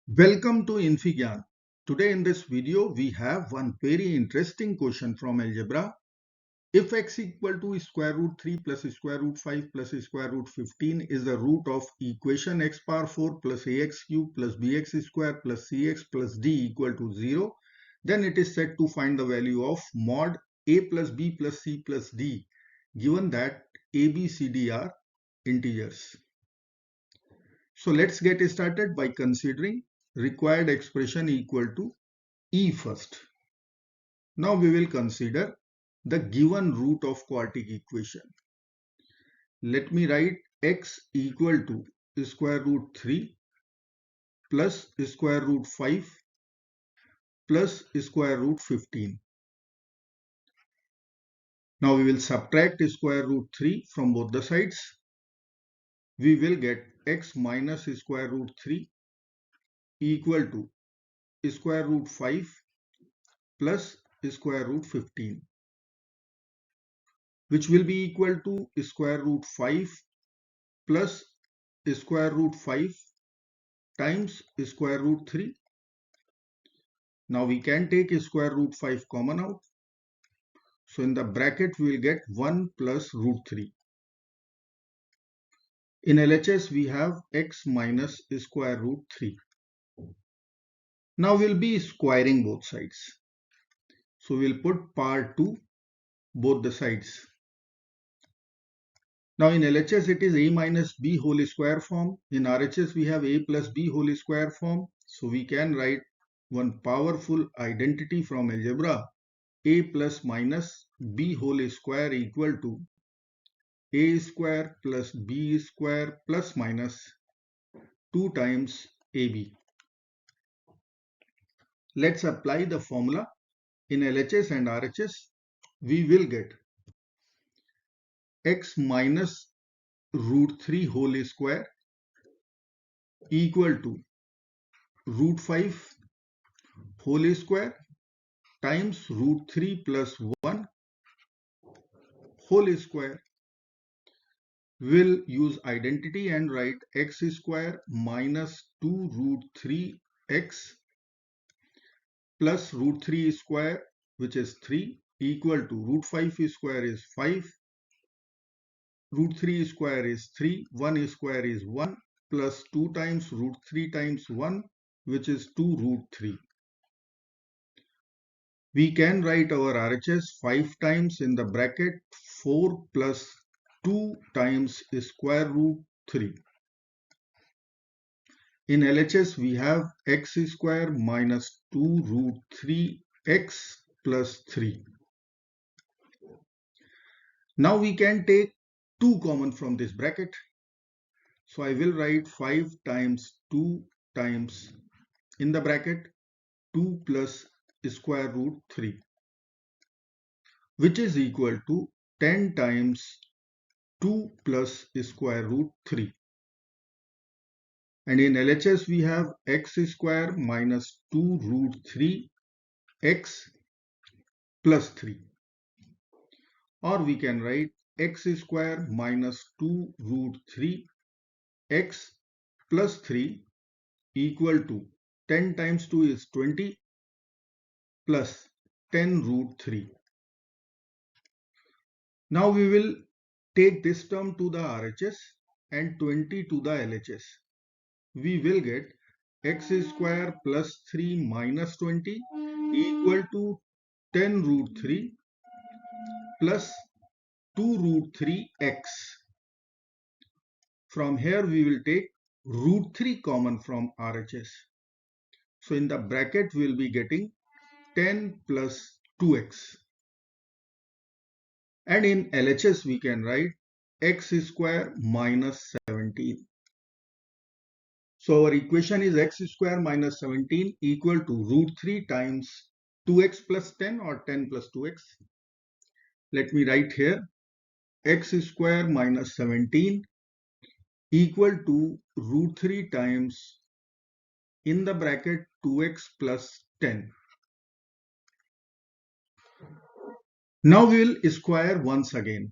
Welcome to infyGyan. Today in this video we have one very interesting question from algebra. If x equal to square root 3 plus square root 5 plus square root 15 is the root of equation x power 4 plus ax cube plus bx square plus cx plus d equal to 0, then it is said to find the value of mod a plus b plus c plus d given that a, b, c, d are integers. So let's get started by considering required expression equal to E first. Now we will consider the given root of quartic equation. Let me write x equal to square root 3 plus square root 5 plus square root 15. Now we will subtract square root 3 from both the sides. We will get x minus square root 3 equal to square root 5 plus square root 15, which will be equal to square root 5 plus square root 5 times square root 3. Now we can take square root 5 common out. So in the bracket we will get 1 plus root 3. In LHS we have x minus square root 3. Now we will be squaring both sides. So we will put power 2 both the sides. Now in LHS it is a minus b whole square form. In RHS we have a plus b whole square form. So we can write one powerful identity from algebra: a plus minus b whole square equal to a square plus b square plus minus 2 times ab. Let's apply the formula. In LHS and RHS we will get x minus root 3 whole square equal to root 5 whole square times root 3 plus 1 whole square. We'll use identity and write x square minus 2 root 3x plus root 3 square, which is 3, equal to root 5 square is 5, root 3 square is 3, 1 square is 1, plus 2 times root 3 times 1, which is 2 root 3. We can write our RHS 5 times in the bracket 4 plus 2 times square root 3. In LHS we have x square minus 2 root 3x plus 3. Now we can take 2 common from this bracket. So I will write 5 times 2 times in the bracket 2 plus square root 3, which is equal to 10 times 2 plus square root 3. And in LHS we have x square minus 2 root 3x plus 3. Or we can write x square minus 2 root 3x plus 3 equal to 10 times 2 is 20 plus 10 root 3. Now we will take this term to the RHS and 20 to the LHS. We will get x square plus 3 minus 20 equal to 10 root 3 plus 2 root 3x. From here we will take root 3 common from RHS. So in the bracket we will be getting 10 plus 2x. And in LHS we can write x square minus 17. So our equation is x square minus 17 equal to root 3 times 2x plus 10 or 10 plus 2x. Let me write here x square minus 17 equal to root 3 times in the bracket 2x plus 10. Now we will square once again.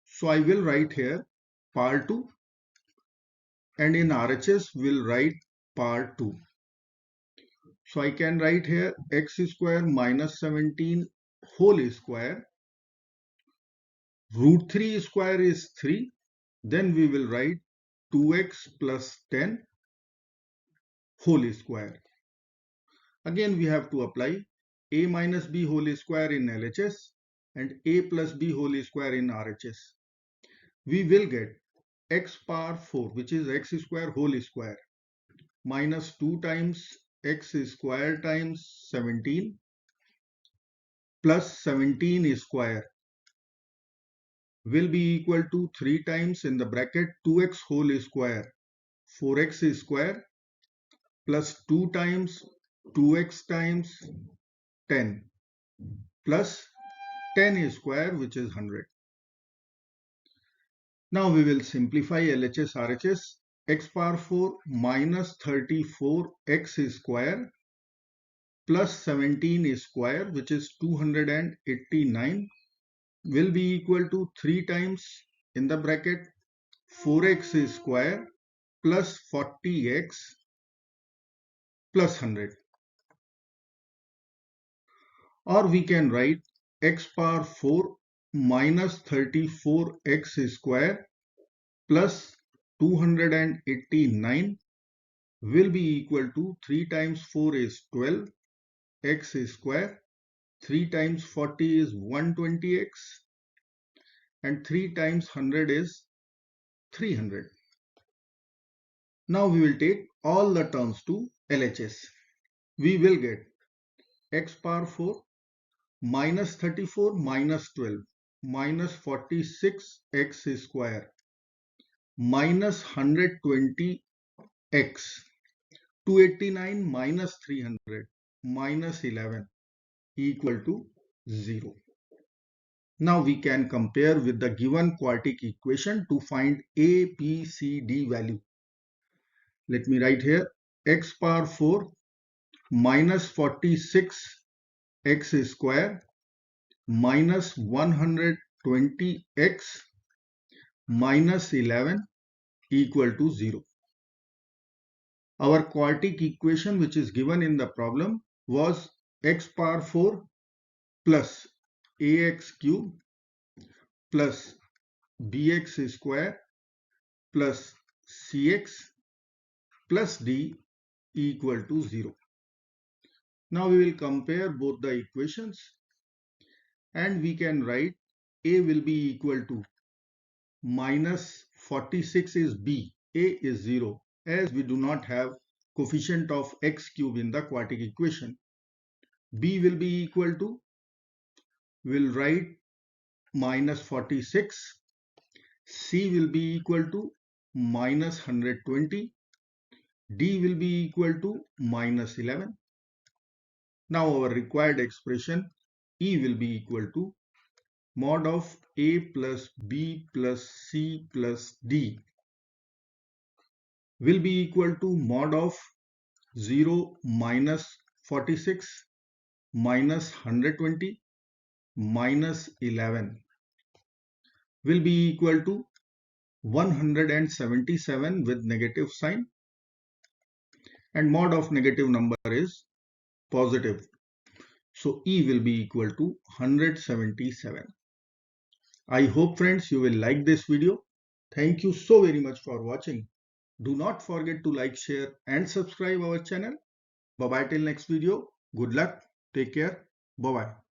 So I will write here power 2 and in RHS we will write power 2. So I can write here x square minus 17 whole square. Root 3 square is 3. Then we will write 2x plus 10 whole square. Again we have to apply a minus b whole square in LHS and a plus b whole square in RHS. We will get x power 4, which is x square whole square, minus 2 times x square times 17 plus 17 square will be equal to 3 times in the bracket 2x whole square, 4x square plus 2 times 2x times 10 plus 10 square, which is 100. Now we will simplify LHS RHS. X power 4 minus 34x square plus 17 square, which is 289, will be equal to 3 times in the bracket 4x square plus 40x plus 100. Or we can write x power 4 minus 34x square plus 289 will be equal to 3 times 4 is 12 x square, 3 times 40 is 120x, and 3 times 100 is 300. Now we will take all the terms to LHS. We will get x power 4 minus 34 minus 12 minus 46x square minus 120x, 289 minus 300 minus 11 equal to 0. Now we can compare with the given quartic equation to find A, B, C, D value. Let me write here x power 4 minus 46x square minus 120x minus 11 equal to 0. Our quartic equation, which is given in the problem, was x power 4 plus ax cube plus bx square plus cx plus d equal to 0. Now we will compare both the equations and we can write a will be equal to minus 46 is b, a is 0, as we do not have coefficient of x cube in the quartic equation. B will be equal to, we'll write minus 46, C will be equal to minus 120, D will be equal to minus 11. Now our required expression E will be equal to mod of A plus B plus C plus D will be equal to mod of 0 minus 46 minus 120 minus 11 will be equal to 177 with negative sign, and mod of negative number is positive. So E will be equal to 177. I hope friends you will like this video. Thank you so very much for watching. Do not forget to like, share and subscribe our channel. Bye bye till next video. Good luck. Take care. Bye bye.